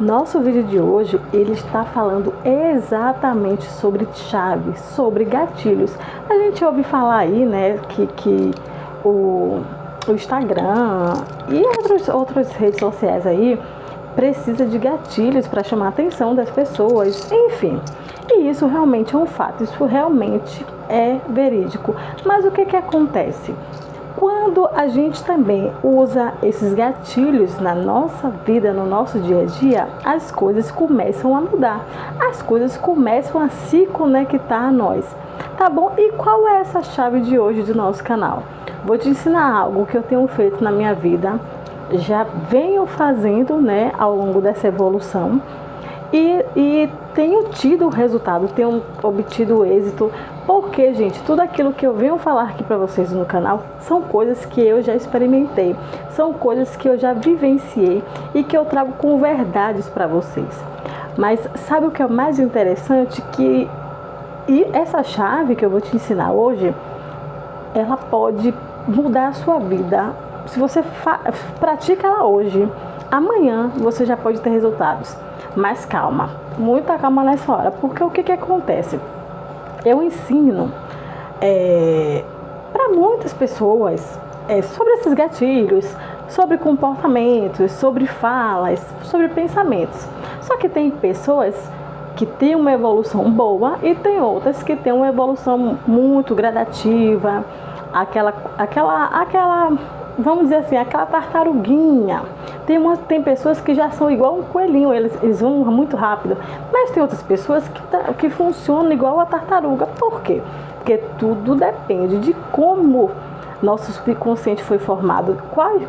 Nosso vídeo de hoje, ele está falando exatamente sobre chaves, sobre gatilhos. A gente ouve falar aí, né, que o Instagram e outras redes sociais aí precisa de gatilhos para chamar a atenção das pessoas, enfim. E isso realmente é um fato, isso realmente é verídico. Mas o que acontece? Quando a gente também usa esses gatilhos na nossa vida, no nosso dia a dia, as coisas começam a mudar, as coisas começam a se conectar a nós, tá bom? E qual é essa chave de hoje do nosso canal? Vou te ensinar algo que eu tenho feito na minha vida, já venho fazendo, né, ao longo dessa evolução, e tenho tido resultado, tenho obtido êxito, porque, gente, tudo aquilo que eu venho falar aqui para vocês no canal são coisas que eu já experimentei, são coisas que eu já vivenciei e que eu trago com verdades para vocês. Mas sabe o que é o mais interessante? E essa chave que eu vou te ensinar hoje, ela pode mudar a sua vida. Se você pratica ela hoje, amanhã você já pode ter resultados. Mas calma, muita calma nessa hora, porque o que acontece? Eu ensino para muitas pessoas sobre esses gatilhos, sobre comportamentos, sobre falas, sobre pensamentos. Só que tem pessoas que têm uma evolução boa e tem outras que têm uma evolução muito gradativa, aquela vamos dizer assim, aquela tartaruguinha. Tem pessoas que já são igual um coelhinho, eles vão muito rápido. Mas tem outras pessoas que funcionam igual a tartaruga. Por quê? Porque tudo depende de como nosso subconsciente foi formado,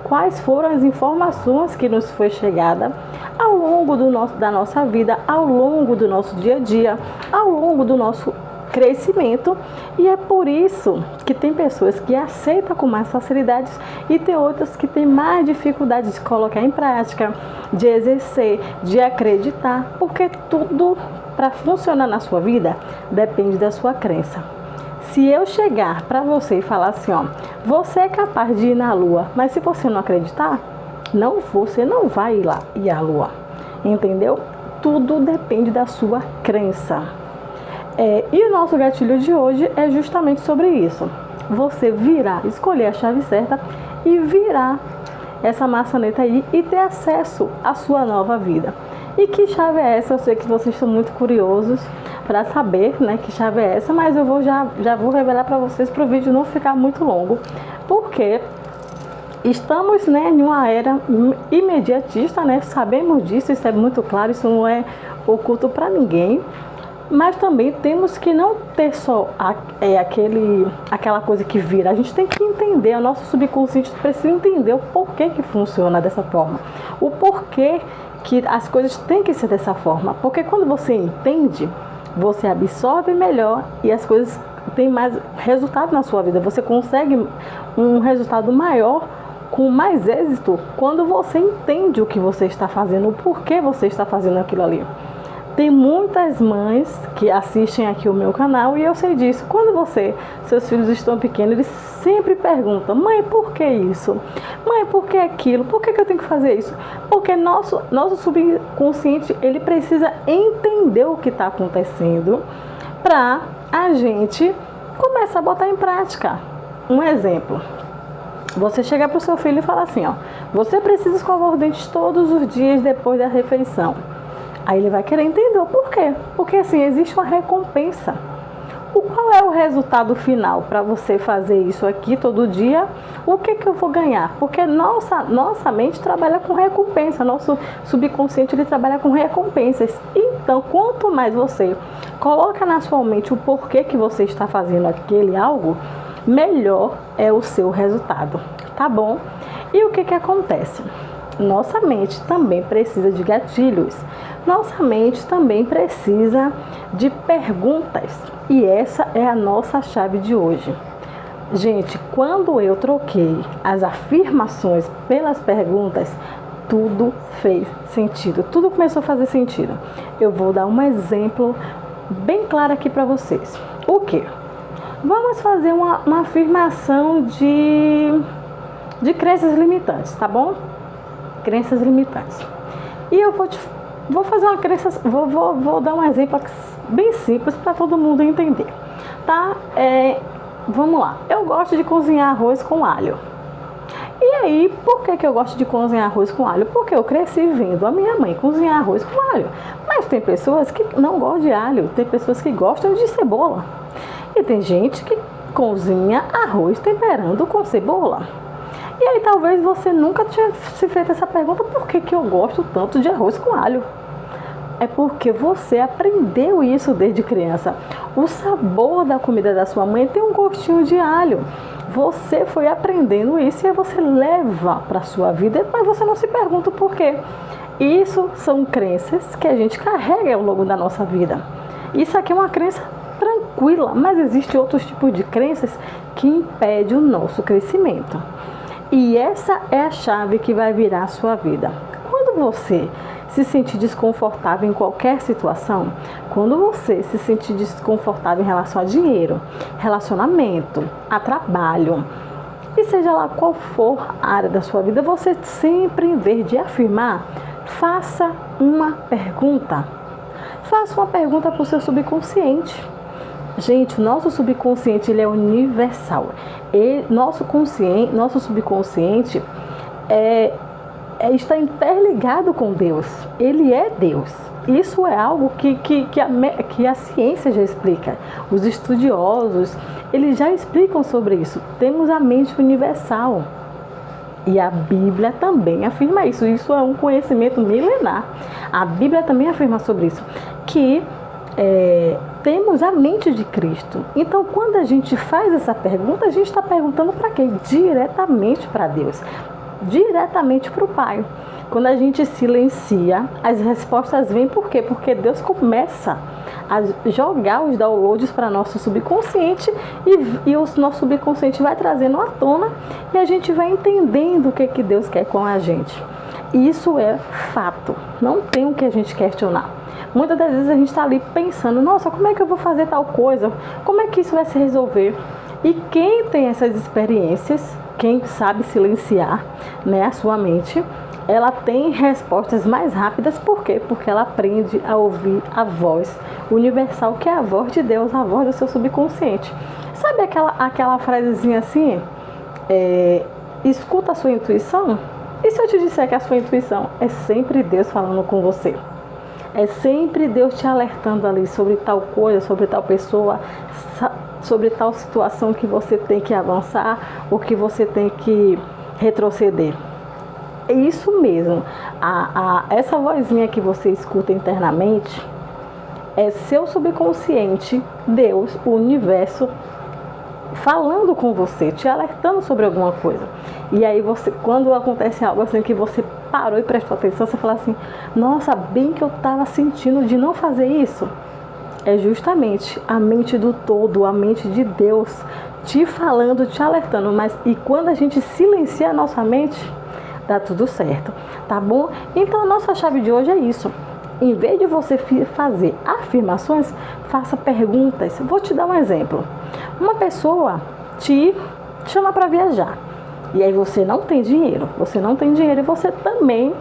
quais foram as informações que nos foi chegada ao longo da nossa vida, ao longo do nosso dia a dia, ao longo do nosso crescimento. E é por isso que tem pessoas que aceitam com mais facilidade e tem outras que têm mais dificuldade de colocar em prática, de exercer, de acreditar, porque tudo para funcionar na sua vida depende da sua crença. Se eu chegar para você e falar assim, ó, você é capaz de ir na lua, mas se você não acreditar, você não vai ir à lua, entendeu? Tudo depende da sua crença. E o nosso gatilho de hoje é justamente sobre isso. Você escolher a chave certa e virar essa maçaneta aí e ter acesso à sua nova vida. E que chave é essa? Eu sei que vocês estão muito curiosos para saber, né, que chave é essa, mas eu já vou revelar para vocês para o vídeo não ficar muito longo, porque estamos, né, em uma era imediatista, né? Sabemos disso, isso é muito claro, isso não é oculto para ninguém. Mas também temos que não ter só aquela coisa que vira. A gente tem que entender, o nosso subconsciente precisa entender o porquê que funciona dessa forma. O porquê que as coisas têm que ser dessa forma. Porque quando você entende, você absorve melhor e as coisas têm mais resultado na sua vida. Você consegue um resultado maior, com mais êxito, quando você entende o que você está fazendo, o porquê você está fazendo aquilo ali. Tem muitas mães que assistem aqui o meu canal e eu sei disso. Quando seus filhos estão pequenos, eles sempre perguntam: mãe, por que isso? Mãe, por que aquilo? Por que eu tenho que fazer isso? Porque nosso subconsciente, ele precisa entender o que está acontecendo para a gente começar a botar em prática. Um exemplo. Você chega para o seu filho e fala assim, ó, você precisa escovar os dentes todos os dias depois da refeição. Aí ele vai querer entender o porquê. Porque assim, existe uma recompensa. Qual é o resultado final para você fazer isso aqui todo dia? O que eu vou ganhar? Porque nossa mente trabalha com recompensa. Nosso subconsciente, ele trabalha com recompensas. Então, quanto mais você coloca na sua mente o porquê que você está fazendo aquele algo, melhor é o seu resultado. Tá bom? E o que acontece? Nossa mente também precisa de gatilhos. Nossa mente também precisa de perguntas. E essa é a nossa chave de hoje. Gente, quando eu troquei as afirmações pelas perguntas, tudo fez sentido. Tudo começou a fazer sentido. Eu vou dar um exemplo bem claro aqui para vocês. O quê? Vamos fazer uma afirmação de crenças limitantes, tá bom? Crenças limitantes. E eu vou te Vou fazer uma crença, vou dar um exemplo bem simples para todo mundo entender, tá? Vamos lá, eu gosto de cozinhar arroz com alho. E aí, por que eu gosto de cozinhar arroz com alho? Porque eu cresci vendo a minha mãe cozinhar arroz com alho. Mas tem pessoas que não gostam de alho, tem pessoas que gostam de cebola. E tem gente que cozinha arroz temperando com cebola. E aí talvez você nunca tinha se feito essa pergunta, por que eu gosto tanto de arroz com alho? É porque você aprendeu isso desde criança. O sabor da comida da sua mãe tem um gostinho de alho. Você foi aprendendo isso e aí você leva para a sua vida, mas você não se pergunta o porquê. Isso são crenças que a gente carrega ao longo da nossa vida. Isso aqui é uma crença tranquila, mas existem outros tipos de crenças que impedem o nosso crescimento. E essa é a chave que vai virar a sua vida. Quando você se sentir desconfortável em qualquer situação, quando você se sentir desconfortável em relação a dinheiro, relacionamento, a trabalho, e seja lá qual for a área da sua vida, você sempre, em vez de afirmar, faça uma pergunta. Faça uma pergunta para o seu subconsciente. Gente, o nosso subconsciente ele é universal. Nosso subconsciente está interligado com Deus. Ele é Deus. Isso é algo que a ciência já explica. Os estudiosos, eles já explicam sobre isso. Temos a mente universal. E a Bíblia também afirma isso. Isso é um conhecimento milenar. A Bíblia também afirma sobre isso. Que temos a mente de Cristo. Então, quando a gente faz essa pergunta, a gente está perguntando para quem? Diretamente para Deus. Diretamente para o Pai. Quando a gente silencia, as respostas vêm por quê? Porque Deus começa a jogar os downloads para nosso subconsciente e o nosso subconsciente vai trazendo à tona e a gente vai entendendo o que Deus quer com a gente. Isso é fato, não tem o que a gente questionar. Muitas das vezes a gente está ali pensando, nossa, como é que eu vou fazer tal coisa? Como é que isso vai se resolver? E quem tem essas experiências, quem sabe silenciar, né, a sua mente, ela tem respostas mais rápidas. Por quê? Porque ela aprende a ouvir a voz universal, que é a voz de Deus, a voz do seu subconsciente. Sabe aquela frasezinha assim? Escuta a sua intuição? E se eu te disser que a sua intuição é sempre Deus falando com você? É sempre Deus te alertando ali sobre tal coisa, sobre tal pessoa, sobre tal situação que você tem que avançar ou que você tem que retroceder. É isso mesmo. Essa vozinha que você escuta internamente é seu subconsciente, Deus, o universo, falando com você, te alertando sobre alguma coisa. E aí você, quando acontece algo assim que você parou e prestou atenção, você fala assim, nossa, bem que eu estava sentindo de não fazer isso. É justamente a mente do todo, a mente de Deus te falando, te alertando. E quando a gente silencia a nossa mente, dá tudo certo, tá bom? Então a nossa chave de hoje é isso. Em vez de você fazer afirmações, faça perguntas. Vou te dar um exemplo. Uma pessoa te chama para viajar. E aí você não tem dinheiro. E você também,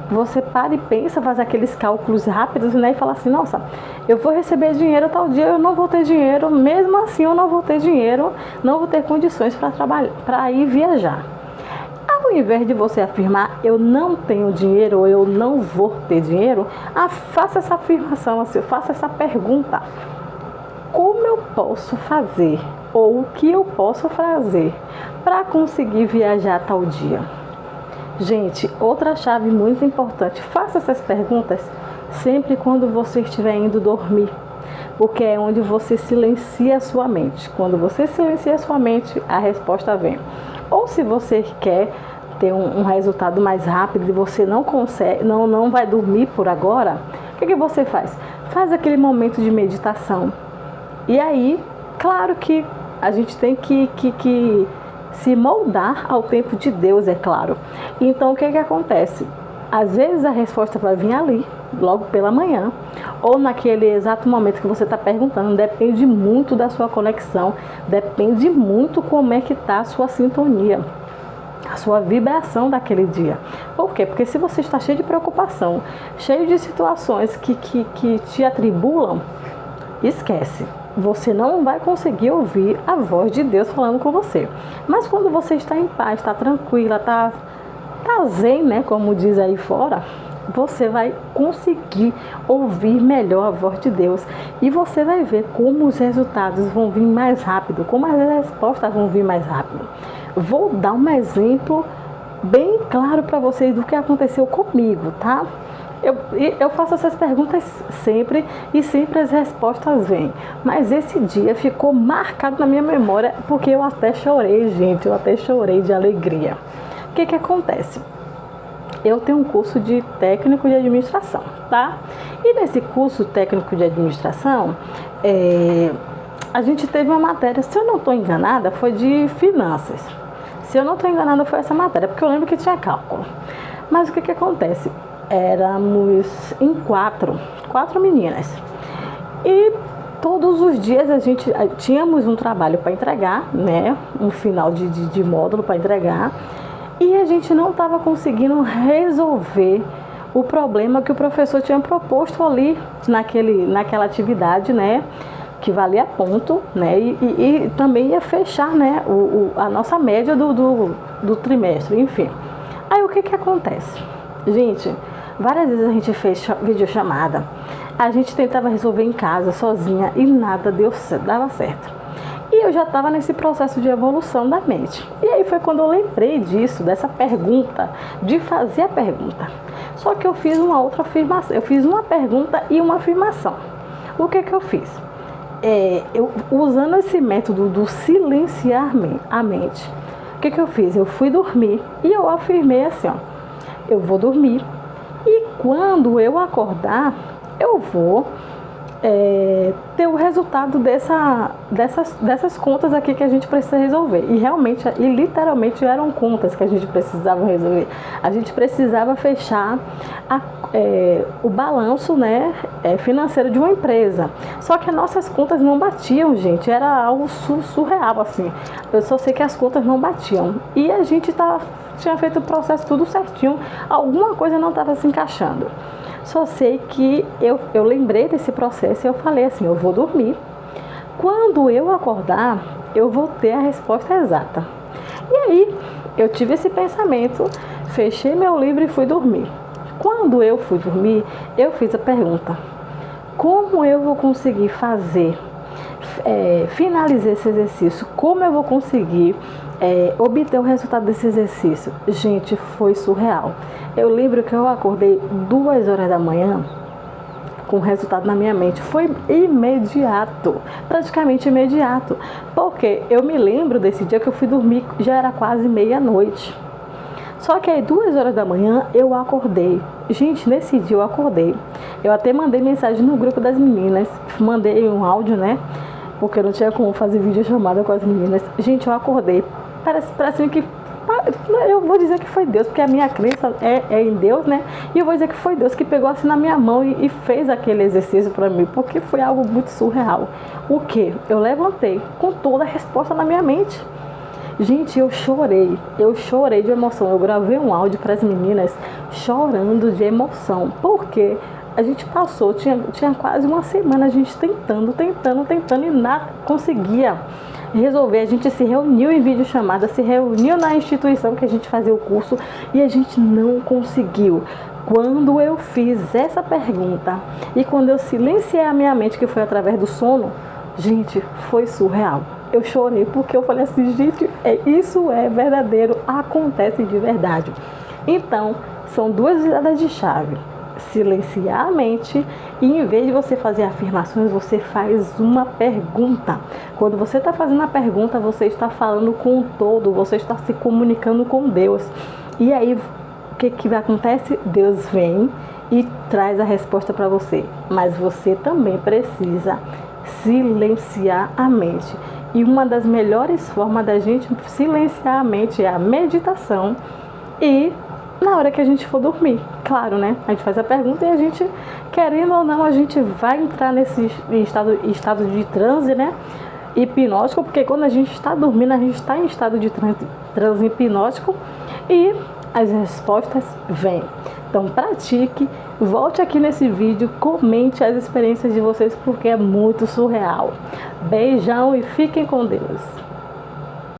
você para e pensa, faz aqueles cálculos rápidos, né? E fala assim, nossa, eu vou receber dinheiro tal dia, eu não vou ter dinheiro. Mesmo assim eu não vou ter dinheiro, não vou ter condições para trabalhar, para ir viajar. Ao invés de você afirmar, eu não tenho dinheiro ou eu não vou ter dinheiro, faça essa afirmação, faça essa pergunta. Como eu posso fazer? Ou o que eu posso fazer para conseguir viajar tal dia? Gente, outra chave muito importante, faça essas perguntas sempre quando você estiver indo dormir. Porque é onde você silencia a sua mente. Quando você silencia a sua mente, a resposta vem. Ou se você quer ter um resultado mais rápido e você não consegue, não vai dormir por agora, o que você faz? Faz aquele momento de meditação. E aí, claro que a gente tem que se moldar ao tempo de Deus, é claro. Então, o que acontece? Às vezes a resposta vai vir ali, logo pela manhã, ou naquele exato momento que você está perguntando. Depende muito da sua conexão, depende muito como é que está a sua sintonia. sua vibração daquele dia. Por quê? Porque se você está cheio de preocupação, cheio de situações que te atribulam, esquece. Você não vai conseguir ouvir a voz de Deus falando com você. Mas quando você está em paz, está tranquila, está zen, né, como diz aí fora, você vai conseguir ouvir melhor a voz de Deus. E você vai ver como os resultados vão vir mais rápido, como as respostas vão vir mais rápido. Vou dar um exemplo bem claro para vocês do que aconteceu comigo, tá? Eu faço essas perguntas sempre e sempre as respostas vêm. Mas esse dia ficou marcado na minha memória porque eu até chorei, gente. Eu até chorei de alegria. O que acontece? Eu tenho um curso de técnico de administração, tá? E nesse curso técnico de administração, a gente teve uma matéria, se eu não estou enganada, foi de finanças. Se eu não estou enganada, foi essa matéria, porque eu lembro que tinha cálculo. Mas o que acontece? Éramos em quatro meninas. E todos os dias a gente tínhamos um trabalho para entregar, né? Um final de módulo para entregar. E a gente não estava conseguindo resolver o problema que o professor tinha proposto ali naquela atividade, né? Que valia ponto, né? E também ia fechar, né? A nossa média do trimestre, enfim. Aí o que acontece? Gente, várias vezes a gente fez videochamada, a gente tentava resolver em casa, sozinha, e nada dava certo. E eu já estava nesse processo de evolução da mente. E aí foi quando eu lembrei disso, dessa pergunta, de fazer a pergunta. Só que eu fiz uma outra afirmação, eu fiz uma pergunta e uma afirmação. O que eu fiz? Eu, usando esse método do silenciar a mente, o que eu fiz? Eu fui dormir e eu afirmei assim, ó, eu vou dormir e quando eu acordar, eu vou ter o resultado dessas contas aqui que a gente precisa resolver. E realmente, e literalmente eram contas que a gente precisava resolver. A gente precisava fechar o balanço, né, financeiro de uma empresa. Só que as nossas contas não batiam, gente. Era algo surreal, assim. Eu só sei que as contas não batiam. E a gente tinha feito o processo tudo certinho. Alguma coisa não estava se encaixando. Só sei que eu lembrei desse processo e eu falei assim, eu vou dormir. Quando eu acordar, eu vou ter a resposta exata. E aí, eu tive esse pensamento, fechei meu livro e fui dormir. Quando eu fui dormir, eu fiz a pergunta, como eu vou conseguir finalizar esse exercício? Como eu vou conseguir obter o resultado desse exercício? Gente, foi surreal. Eu lembro que eu acordei 2 horas da manhã com o resultado na minha mente. Foi imediato, praticamente imediato. Porque eu me lembro desse dia que eu fui dormir, já era quase meia-noite. Só que aí 2 horas da manhã eu acordei. Gente, nesse dia eu acordei. Eu até mandei mensagem no grupo das meninas. Mandei um áudio, né? Porque eu não tinha como fazer videochamada com as meninas. Gente, eu acordei. Parece que... Eu vou dizer que foi Deus, porque a minha crença é em Deus, né? E eu vou dizer que foi Deus que pegou assim na minha mão e fez aquele exercício para mim, porque foi algo muito surreal. O que? Eu levantei com toda a resposta na minha mente. Gente, eu chorei de emoção. Eu gravei um áudio para as meninas chorando de emoção, porque a gente passou, tinha quase uma semana a gente tentando e nada conseguia resolver. A gente se reuniu em videochamada, se reuniu na instituição que a gente fazia o curso e a gente não conseguiu. Quando eu fiz essa pergunta e quando eu silenciei a minha mente, que foi através do sono, gente, foi surreal. Eu chorei porque eu falei assim, gente, isso é verdadeiro, acontece de verdade. Então, são 2 viradas de chave. Silenciar a mente e em vez de você fazer afirmações, você faz uma pergunta. Quando você está fazendo a pergunta, você está falando com o todo, você está se comunicando com Deus. E aí, o que acontece? Deus vem e traz a resposta para você. Mas você também precisa silenciar a mente. E uma das melhores formas da gente silenciar a mente é a meditação e na hora que a gente for dormir. Claro, né? A gente faz a pergunta e a gente, querendo ou não, a gente vai entrar nesse estado de transe, né? Hipnótico, porque quando a gente está dormindo, a gente está em estado de transe hipnótico e as respostas vêm. Então pratique, volte aqui nesse vídeo, comente as experiências de vocês porque é muito surreal. Beijão e fiquem com Deus.